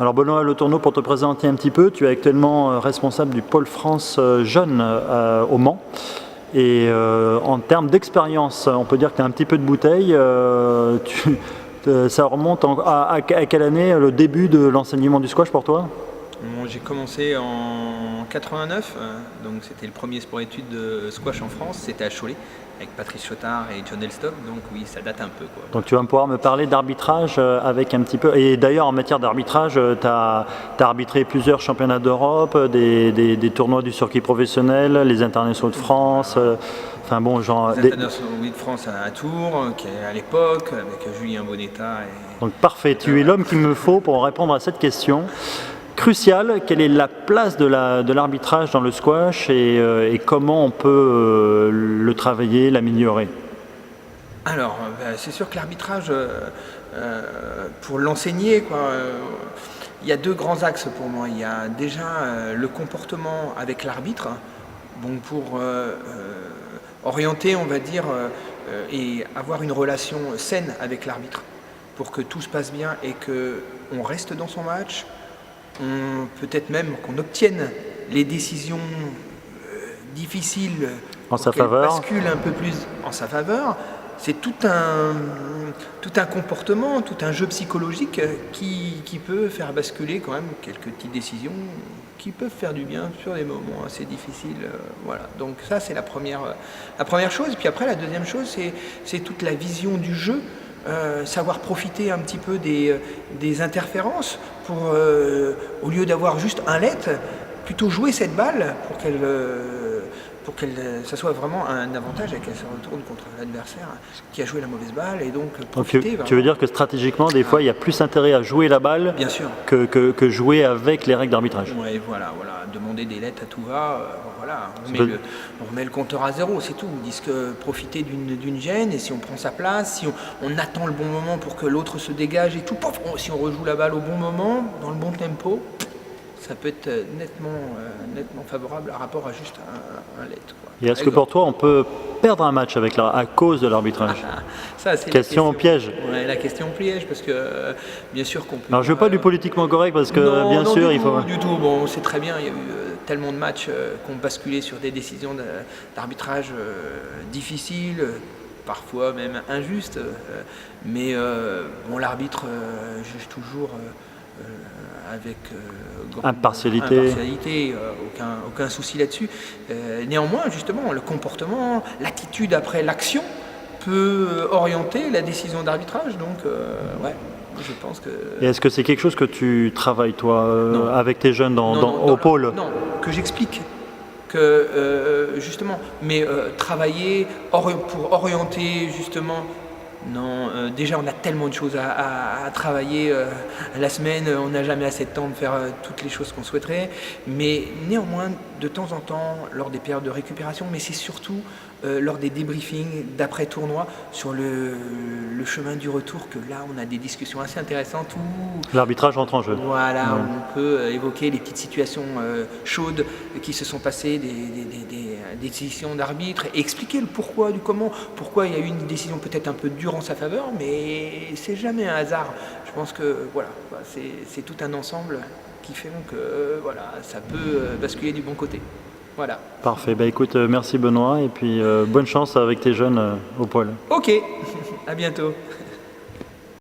Alors Benoît Le Tourneau, pour te présenter un petit peu, tu es actuellement responsable du pôle France Jeunes au Mans. Et en termes d'expérience, on peut dire que tu as un petit peu de bouteille. Ça remonte à quelle année, le début de l'enseignement du squash pour toi? Bon, j'ai commencé en 89, donc c'était le premier sport-études de squash en France, c'était à Cholet, avec Patrice Chotard et John Elstock, donc oui, ça date un peu, quoi. Donc tu vas pouvoir me parler d'arbitrage avec un petit peu... Et d'ailleurs, en matière d'arbitrage, tu as arbitré plusieurs championnats d'Europe, des tournois du circuit professionnel, les internationaux de France, enfin bon, genre... Les internationaux de France à Tours, à l'époque, avec Julien Bonetta. Donc parfait, tu es l'homme qu'il me faut pour répondre à cette question. Crucial, quelle est la place de l'arbitrage dans le squash et comment on peut le travailler, l'améliorer? Alors, c'est sûr que l'arbitrage, pour l'enseigner, il y a deux grands axes pour moi. Il y a déjà le comportement avec l'arbitre, bon, pour orienter, on va dire, et avoir une relation saine avec l'arbitre, pour que tout se passe bien et qu'on reste dans son match. Peut-être même qu'on obtienne les décisions difficiles en sa faveur, basculent un peu plus en sa faveur. C'est tout un comportement, tout un jeu psychologique qui peut faire basculer quand même quelques petites décisions qui peuvent faire du bien sur des moments assez difficiles. Voilà. Donc ça, c'est la première chose. Puis après, la deuxième chose, c'est toute la vision du jeu. Savoir profiter un petit peu des interférences pour, au lieu d'avoir juste un let, plutôt jouer cette balle pour que ça soit vraiment un avantage et qu'elle se retourne contre l'adversaire qui a joué la mauvaise balle et donc profiter. Tu veux dire que stratégiquement, des fois, il y a plus intérêt à jouer la balle bien sûr. que jouer avec les règles d'arbitrage. Oui, voilà. Demander des lets à tout va, voilà. On remet le compteur à zéro, c'est tout. On dit que profiter d'une gêne et si on prend sa place, si on attend le bon moment pour que l'autre se dégage et tout, si on rejoue la balle au bon moment, dans le bon tempo, ça peut être nettement favorable à rapport à juste un let. Et est-ce que pour toi, on peut perdre un match à cause de l'arbitrage? Ça, c'est question piège. Ouais, la question piège, parce que bien sûr qu'on peut... Alors je veux pas du politiquement correct, parce que non, bien sûr, il faut... Non, du tout. Bon, c'est très bien, il y a eu tellement de matchs qui ont basculé sur des décisions d'arbitrage difficiles, parfois même injustes, mais bon, l'arbitre juge toujours... avec impartialité, aucun souci là-dessus. Néanmoins, justement, le comportement, l'attitude après l'action peut orienter la décision d'arbitrage. Donc, ouais, je pense que... Et est-ce que c'est quelque chose que tu travailles, toi, avec tes jeunes au pôle? Non, que j'explique. Justement, mais travailler pour orienter, justement... Non, déjà on a tellement de choses à travailler la semaine, on n'a jamais assez de temps de faire toutes les choses qu'on souhaiterait, mais néanmoins de temps en temps lors des périodes de récupération, mais c'est surtout lors des débriefings d'après-tournoi sur le chemin du retour que là on a des discussions assez intéressantes où l'arbitrage entre en jeu. Voilà, on peut évoquer les petites situations chaudes qui se sont passées, des décisions d'arbitre et expliquer le pourquoi, du comment, pourquoi il y a eu une décision peut-être un peu dure en sa faveur, mais c'est jamais un hasard. Je pense que voilà, c'est tout un ensemble qui fait que voilà, ça peut basculer du bon côté. Voilà. Parfait. Bah, écoute, merci Benoît et puis bonne chance avec tes jeunes au pôle. Ok, à bientôt.